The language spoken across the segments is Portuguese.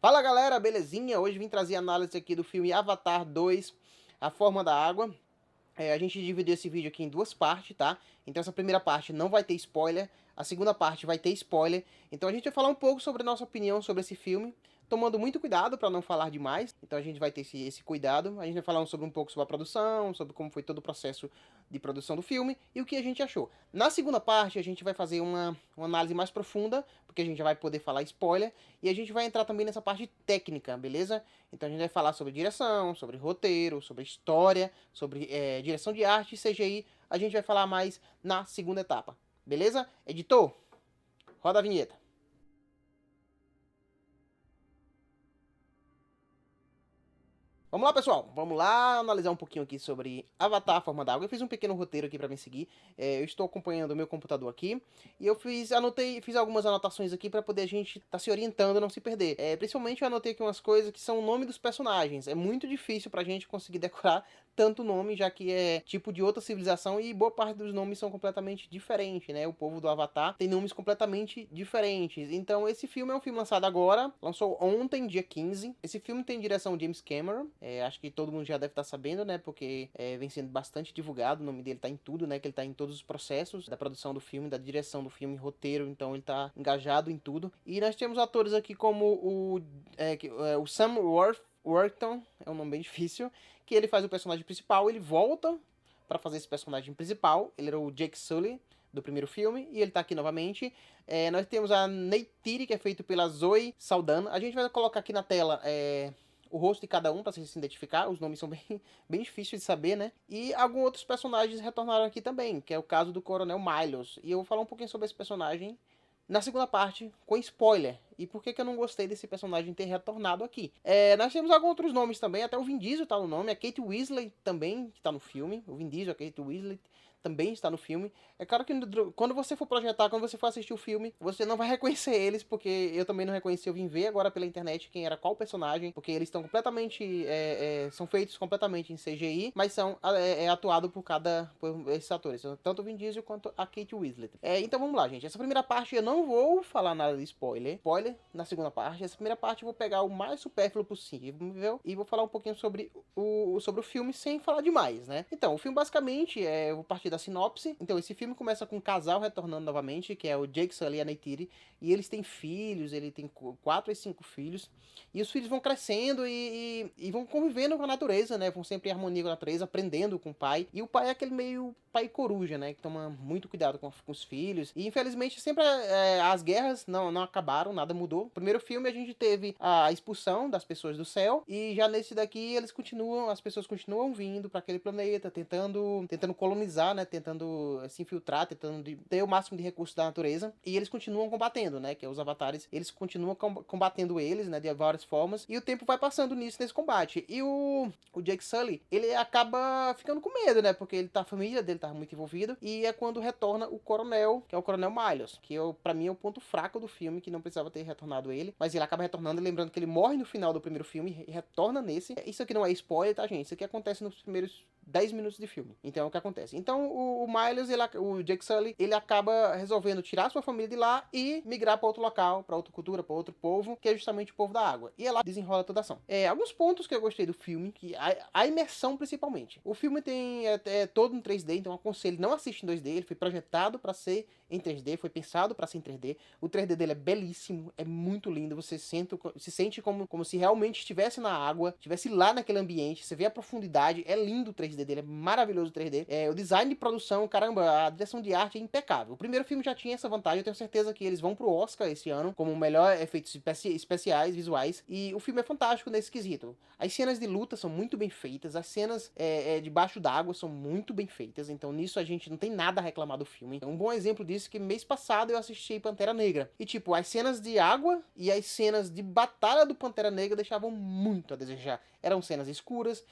Fala galera, belezinha? Hoje vim trazer análise aqui do filme Avatar 2, A Forma da Água. A gente dividiu esse vídeo aqui em duas partes, tá? Então essa primeira parte não vai ter spoiler, a segunda parte vai ter spoiler. Então a gente vai falar um pouco sobre a nossa opinião sobre esse filme, tomando muito cuidado para não falar demais. Então a gente vai ter esse cuidado. A gente vai falar sobre um pouco sobre a produção, sobre como foi todo o processo de produção do filme e o que a gente achou. Na segunda parte a gente vai fazer uma análise mais profunda, porque a gente já vai poder falar spoiler, e a gente vai entrar também nessa parte técnica, beleza? Então a gente vai falar sobre direção, sobre roteiro, sobre história, sobre direção de arte e CGI. A gente vai falar mais na segunda etapa, beleza? Editor, roda a vinheta. Vamos lá, pessoal. Vamos lá analisar um pouquinho aqui sobre Avatar, a Forma da Água. Eu fiz um pequeno roteiro aqui para me seguir. Eu estou acompanhando o meu computador aqui e eu fiz algumas anotações aqui para poder a gente estar se orientando, não se perder. Principalmente eu anotei aqui umas coisas que são o nome dos personagens. É muito difícil pra gente conseguir decorar tanto nome, já que é tipo de outra civilização e boa parte dos nomes são completamente diferentes, né? O povo do Avatar tem nomes completamente diferentes. Então esse filme é um filme lançado agora, lançou ontem, dia 15. Esse filme tem direção de James Cameron. Acho que todo mundo já deve estar sabendo, né? Porque vem sendo bastante divulgado. O nome dele tá em tudo, né? Que ele tá em todos os processos da produção do filme, da direção do filme, roteiro. Então ele tá engajado em tudo. E nós temos atores aqui como o Sam Worthington, é um nome bem difícil, que ele faz o personagem principal. Ele volta para fazer esse personagem principal. Ele era o Jake Sully do primeiro filme, e ele tá aqui novamente. Nós temos a Neytiri, que é feito pela Zoe Saldana. A gente vai colocar aqui na tela o rosto de cada um para se identificar. Os nomes são bem difíceis de saber, né? E alguns outros personagens retornaram aqui também, que é o caso do Coronel Milos. E eu vou falar um pouquinho sobre esse personagem na segunda parte, com spoiler. E por que eu não gostei desse personagem ter retornado aqui? Nós temos alguns outros nomes também, até o Vin Diesel tá no nome, a Kate Weasley também está no filme. O Vin Diesel, a Kate Weasley também está no filme. É claro que quando você for projetar, quando você for assistir o filme, você não vai reconhecer eles, porque eu também não reconheci. Eu vim ver agora pela internet quem era qual personagem, porque eles estão completamente são feitos completamente em CGI, mas são atuados por esses atores, tanto o Vin Diesel quanto a Kate Winslet. Então vamos lá, gente. Essa primeira parte eu não vou falar nada de spoiler na segunda parte. Essa primeira parte eu vou pegar o mais supérfluo possível e vou falar um pouquinho sobre o filme sem falar demais, né? Então, o filme basicamente eu vou partir da sinopse. Então, esse filme começa com um casal retornando novamente, que é o Jake Sully e a Neytiri, e eles têm filhos, ele tem 4 e 5 filhos, e os filhos vão crescendo e vão convivendo com a natureza, né? Vão sempre em harmonia com a natureza, aprendendo com o pai. E o pai é aquele meio pai coruja, né? Que toma muito cuidado com os filhos. E infelizmente sempre as guerras não acabaram, nada mudou. No primeiro filme a gente teve a expulsão das pessoas do céu, e já nesse daqui as pessoas continuam vindo para aquele planeta, tentando colonizar, né? Tentando se infiltrar, tentando ter o máximo de recursos da natureza. E eles continuam combatendo, né? Que é os avatares, eles continuam combatendo eles, né? De várias formas. E o tempo vai passando nesse combate. E o Jake Sully, ele acaba ficando com medo, né? Porque a família dele tá muito envolvida. E é quando retorna o coronel, que é o Coronel Milos, que pra mim é o ponto fraco do filme, que não precisava ter retornado ele. Mas ele acaba retornando, lembrando que ele morre no final do primeiro filme e retorna nesse. Isso aqui não é spoiler, tá, gente? Isso aqui acontece nos primeiros 10 minutos de filme. Então é o que acontece. Então o Miles, o Jake Sully, ele acaba resolvendo tirar sua família de lá e migrar para outro local, para outra cultura, para outro povo, que é justamente o povo da água. E ela desenrola toda a ação. Alguns pontos que eu gostei do filme, que a imersão principalmente. O filme tem todo em 3D, então eu aconselho, não assiste em 2D, ele foi projetado para ser em 3D, foi pensado para ser em 3D. O 3D dele é belíssimo, é muito lindo, você se sente como se realmente estivesse na água, estivesse lá naquele ambiente, você vê a profundidade, é lindo o 3D dele, é maravilhoso o 3D. O design de produção, caramba, a direção de arte é impecável. O primeiro filme já tinha essa vantagem, eu tenho certeza que eles vão pro Oscar esse ano, como o melhor efeitos especiais, visuais, e o filme é fantástico nesse quesito. As cenas de luta são muito bem feitas, as cenas debaixo d'água são muito bem feitas, então nisso a gente não tem nada a reclamar do filme. Um bom exemplo disso é que mês passado eu assisti Pantera Negra, e tipo, as cenas de água e as cenas de batalha do Pantera Negra deixavam muito a desejar. Eram cenas escuras,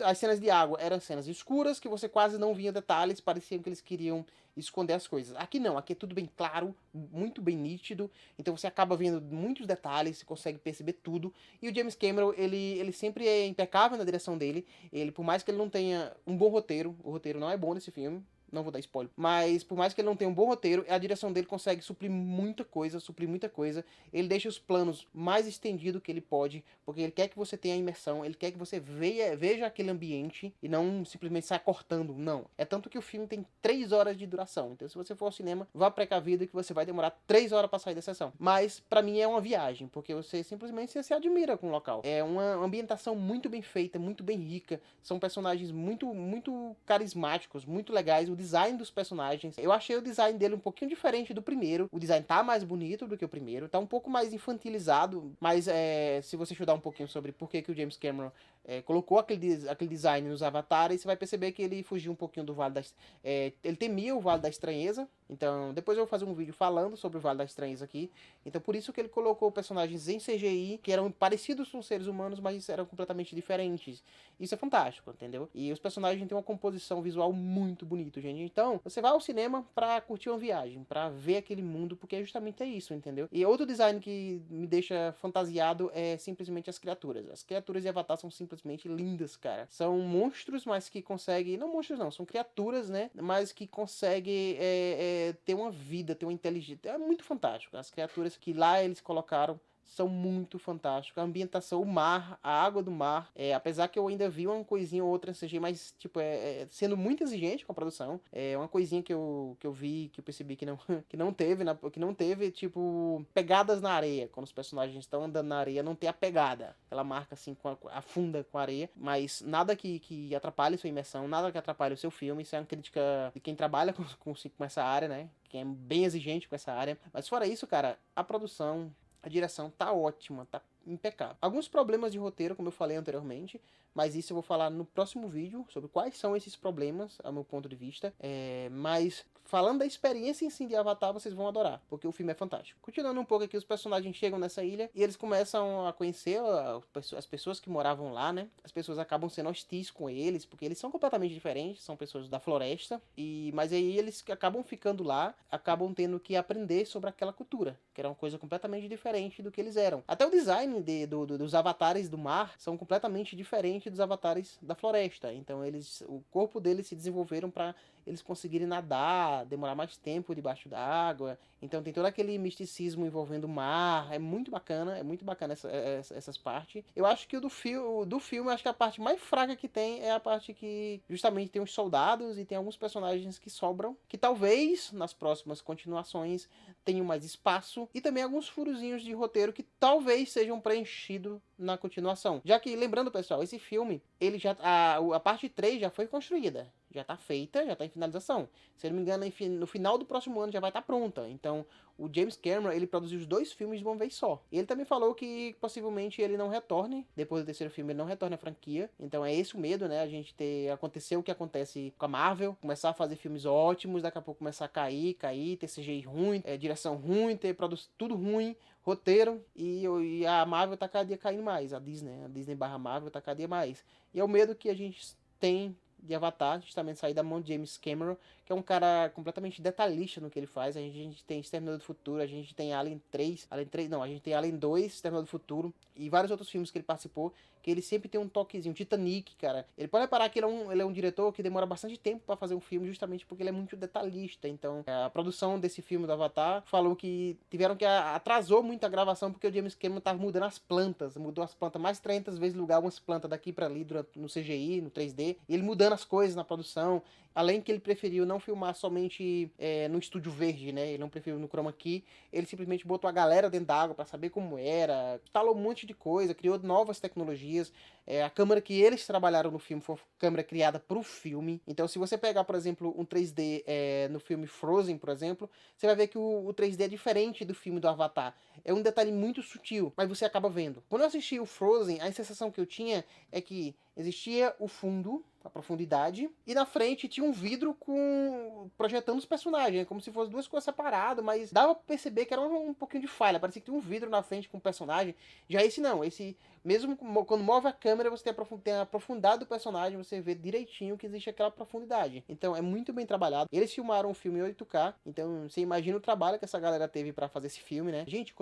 as cenas de água eram cenas escuras, que você quase não via detalhes, pareciam que eles queriam esconder as coisas. Aqui não, aqui é tudo bem claro, muito bem nítido, então você acaba vendo muitos detalhes, você consegue perceber tudo. E o James Cameron, ele sempre é impecável na direção dele. Ele, por mais que ele não tenha um bom roteiro, o roteiro não é bom nesse filme, não vou dar spoiler. Mas por mais que ele não tenha um bom roteiro, a direção dele consegue suprir muita coisa. Ele deixa os planos mais estendidos que ele pode, porque ele quer que você tenha a imersão, ele quer que você veja aquele ambiente e não simplesmente saia cortando, não. É tanto que o filme tem 3 horas de duração. Então se você for ao cinema, vá precavido que você vai demorar 3 horas para sair da sessão. Mas para mim é uma viagem, porque você simplesmente se admira com o local. É uma ambientação muito bem feita, muito bem rica. São personagens muito carismáticos, muito legais. O design dos personagens, eu achei o design dele um pouquinho diferente do primeiro. O design tá mais bonito do que o primeiro, tá um pouco mais infantilizado, mas se você estudar um pouquinho sobre por que o James Cameron colocou aquele design nos avatares, você vai perceber que ele fugiu um pouquinho do Vale da ele temia o Vale da Estranheza. Então depois eu vou fazer um vídeo falando sobre o Vale da Estranheza aqui. Então por isso que ele colocou personagens em CGI que eram parecidos com seres humanos, mas eram completamente diferentes. Isso é fantástico, entendeu? E os personagens têm uma composição visual muito bonita, gente. Então você vai ao cinema pra curtir uma viagem, pra ver aquele mundo, porque justamente é isso, entendeu? E outro design que me deixa fantasiado é simplesmente as criaturas. As criaturas de Avatar são simplesmente lindas, cara. São monstros, mas que conseguem... Não monstros não, são criaturas, né? Mas que conseguem ter uma vida, ter uma inteligência. É muito fantástico. As criaturas que lá eles colocaram são muito fantásticos. A ambientação, o mar, a água do mar. Apesar que eu ainda vi uma coisinha ou outra em CG, mas, tipo, sendo muito exigente com a produção. É uma coisinha que eu vi, que eu percebi que não, que não teve, tipo, pegadas na areia. Quando os personagens estão andando na areia, não tem a pegada. Ela marca, assim, afunda com a areia. Mas nada que atrapalhe sua imersão, nada que atrapalhe o seu filme. Isso é uma crítica de quem trabalha com essa área, né? Quem é bem exigente com essa área. Mas fora isso, cara, a produção... A direção tá ótima, tá impecável. Alguns problemas de roteiro, como eu falei anteriormente, mas isso eu vou falar no próximo vídeo, sobre quais são esses problemas, a meu ponto de vista. Mas falando da experiência em si de Avatar, vocês vão adorar, porque o filme é fantástico. Continuando um pouco aqui, os personagens chegam nessa ilha e eles começam a conhecer as pessoas que moravam lá, né? As pessoas acabam sendo hostis com eles, porque eles são completamente diferentes, são pessoas da floresta, mas aí eles acabam ficando lá, acabam tendo que aprender sobre aquela cultura, que era uma coisa completamente diferente do que eles eram. Até o design dos avatares do mar são completamente diferentes dos avatares da floresta. Então o corpo deles se desenvolveram para eles conseguirem nadar, demorar mais tempo debaixo d'água. Então tem todo aquele misticismo envolvendo o mar. É muito bacana essas partes. Eu acho que o do filme, acho que a parte mais fraca que tem é a parte que justamente tem os soldados e tem alguns personagens que sobram, que talvez nas próximas continuações tenham mais espaço, e também alguns furozinhos de roteiro que talvez sejam preenchidos na continuação. Já que, lembrando, pessoal, esse filme, ele já a parte 3 já foi construída, já tá feita, já tá em finalização. Se eu não me engano, no final do próximo ano já vai estar pronta. Então, o James Cameron, ele produziu os 2 filmes de uma vez só. E ele também falou que possivelmente ele não retorne, depois do terceiro filme ele não retorna à franquia. Então é esse o medo, né? A gente acontecer o que acontece com a Marvel, começar a fazer filmes ótimos, daqui a pouco começar a cair, ter CGI ruim, direção ruim, ter tudo ruim, roteiro, e a Marvel tá cada dia caindo mais, a Disney barra Marvel tá cada dia mais. E é o medo que a gente tem de Avatar, justamente sair da mão de James Cameron, que é um cara completamente detalhista no que ele faz. A gente tem Exterminador do Futuro, a gente tem Alien 3, a gente tem Alien 2, Exterminador do Futuro, e vários outros filmes que ele participou, que ele sempre tem um toquezinho. Titanic, cara. Ele pode reparar que ele é um diretor que demora bastante tempo para fazer um filme, justamente porque ele é muito detalhista. Então, a produção desse filme do Avatar falou que tiveram que atrasou muito a gravação, porque o James Cameron tava mudando as plantas, mudou as plantas mais 300 vezes lugar, umas plantas daqui para ali no CGI, no 3D, e ele mudando as coisas na produção. Além que ele preferiu não filmar somente no estúdio verde, né? Ele não preferiu no chroma key. Ele simplesmente botou a galera dentro da água para saber como era, instalou um monte de coisa, criou novas tecnologias. A câmera que eles trabalharam no filme foi uma câmera criada pro filme. Então, se você pegar, por exemplo, um 3D no filme Frozen, por exemplo, você vai ver que o 3D é diferente do filme do Avatar. É um detalhe muito sutil, mas você acaba vendo. Quando eu assisti o Frozen, a sensação que eu tinha é que existia o fundo, a profundidade, e na frente tinha um vidro projetando os personagens, como se fossem 2 coisas separadas, mas dava pra perceber que era um pouquinho de falha, parecia que tinha um vidro na frente com o personagem. Já esse não, mesmo quando move a câmera, você tem a profundidade do personagem, você vê direitinho que existe aquela profundidade. Então é muito bem trabalhado. Eles filmaram o filme em 8K, então você imagina o trabalho que essa galera teve pra fazer esse filme, né? Gente,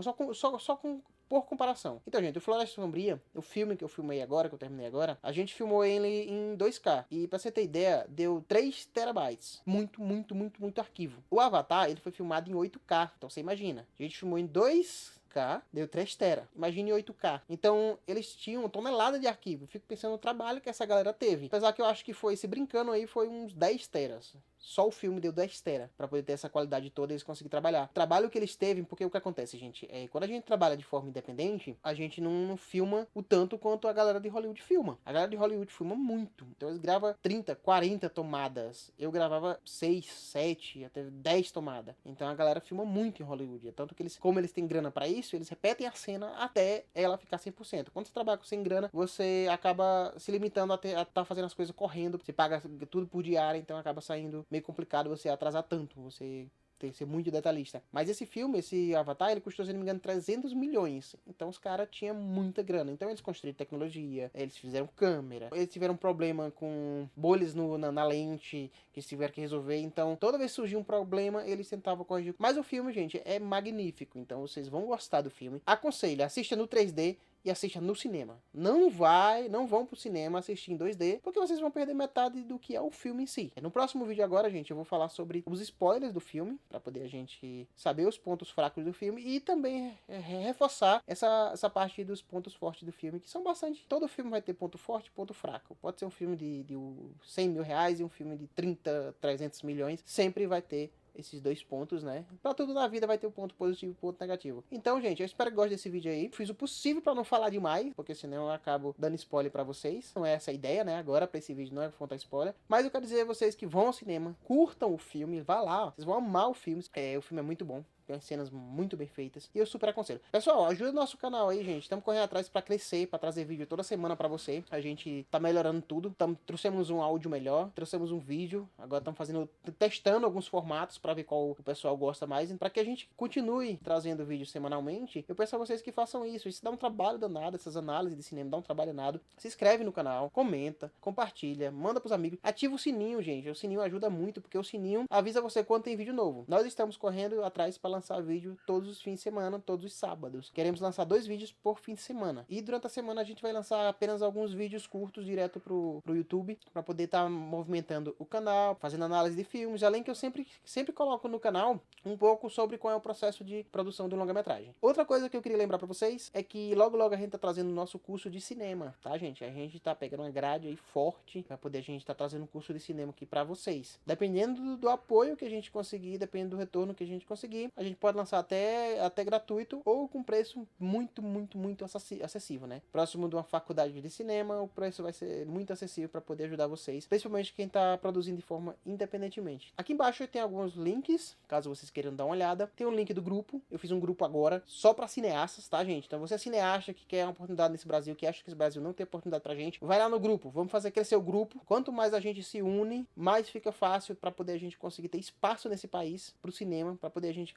só com por comparação. Então, gente, o Floresta Sombria, o filme que eu filmei agora, que eu terminei agora, a gente filmou ele em 2K. E pra você ter ideia, deu 3 terabytes. Muito, muito, muito, muito arquivo. O Avatar, ele foi filmado em 8K. Então você imagina. A gente filmou em 2K, deu 3 tera. Imagine 8K. Então, eles tinham tonelada de arquivo. Eu fico pensando no trabalho que essa galera teve. Apesar que eu acho que foi, se brincando aí, foi uns 10 teras. Só o filme deu 10 tera para poder ter essa qualidade toda e eles conseguirem trabalhar. O trabalho que eles teve, porque o que acontece, gente, quando a gente trabalha de forma independente, a gente não filma o tanto quanto a galera de Hollywood filma. A galera de Hollywood filma muito. Então eles gravam 30, 40 tomadas. Eu gravava 6, 7, até 10 tomadas. Então a galera filma muito em Hollywood. É tanto que eles, como eles têm grana para isso, eles repetem a cena até ela ficar 100%. Quando você trabalha sem grana, você acaba se limitando a estar fazendo as coisas correndo. Você paga tudo por diária, então acaba saindo meio complicado você atrasar tanto, você tem que ser muito detalhista. Mas esse filme, esse Avatar, ele custou, se não me engano, 300 milhões. Então os caras tinham muita grana. Então eles construíram tecnologia, eles fizeram câmera, eles tiveram problema com bolhas na lente, que eles tiveram que resolver. Então toda vez que surgia um problema, eles tentavam corrigir. Mas o filme, gente, é magnífico. Então vocês vão gostar do filme. Aconselho, assista no 3D e assista no cinema. Não vão pro cinema assistir em 2D, porque vocês vão perder metade do que é o filme em si. No próximo vídeo agora, gente, eu vou falar sobre os spoilers do filme, para poder a gente saber os pontos fracos do filme e também reforçar essa parte dos pontos fortes do filme, que são bastante. Todo filme vai ter ponto forte e ponto fraco. Pode ser um filme de 100 mil reais e um filme de 30, 300 milhões. Sempre vai ter esses dois pontos, né? Pra tudo na vida vai ter um ponto positivo e um ponto negativo. Então, gente, eu espero que gostem desse vídeo aí. Fiz o possível pra não falar demais, porque senão eu acabo dando spoiler pra vocês. Não é essa a ideia, né? Agora, pra esse vídeo, não é contar spoiler. Mas eu quero dizer a vocês que vão ao cinema, curtam o filme, vá lá, ó. Vocês vão amar o filme. O filme é muito bom. Tem cenas muito bem feitas. E eu super aconselho. Pessoal, ajuda o nosso canal aí, gente. Estamos correndo atrás para crescer, para trazer vídeo toda semana para você. A gente tá melhorando tudo. Trouxemos um áudio melhor, trouxemos um vídeo. Agora estamos testando alguns formatos para ver qual o pessoal gosta mais. Para que a gente continue trazendo vídeo semanalmente, eu peço a vocês que façam isso. Isso dá um trabalho danado, essas análises de cinema dá um trabalho danado. Se inscreve no canal, comenta, compartilha, manda pros amigos. Ativa o sininho, gente. O sininho ajuda muito, porque o sininho avisa você quando tem vídeo novo. Nós estamos correndo atrás para lançar vídeo todos os fins de semana, todos os sábados. Queremos lançar 2 vídeos por fim de semana. E durante a semana a gente vai lançar apenas alguns vídeos curtos direto pro YouTube, para poder estar movimentando o canal, fazendo análise de filmes, além que eu sempre coloco no canal um pouco sobre qual é o processo de produção de longa-metragem. Outra coisa que eu queria lembrar para vocês é que logo a gente tá trazendo o nosso curso de cinema, tá, gente? A gente tá pegando uma grade aí forte para poder a gente tá trazendo um curso de cinema aqui para vocês. Dependendo do apoio que a gente conseguir, dependendo do retorno que a gente conseguir, a gente pode lançar até gratuito ou com preço muito, muito, muito acessível, né? Próximo de uma faculdade de cinema, o preço vai ser muito acessível para poder ajudar vocês, principalmente quem tá produzindo de forma independentemente. Aqui embaixo tem alguns links, caso vocês queiram dar uma olhada. Tem um link do grupo, eu fiz um grupo agora só para cineastas, tá, gente? Então você é cineasta que quer uma oportunidade nesse Brasil, que acha que esse Brasil não tem oportunidade pra gente, vai lá no grupo, vamos fazer crescer o grupo. Quanto mais a gente se une, mais fica fácil para poder a gente conseguir ter espaço nesse país pro cinema, para poder a gente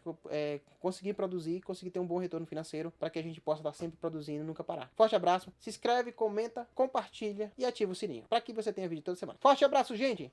conseguir produzir, conseguir ter um bom retorno financeiro, para que a gente possa estar sempre produzindo e nunca parar. Forte abraço, se inscreve, comenta, compartilha e ativa o sininho, para que você tenha vídeo toda semana. Forte abraço, gente!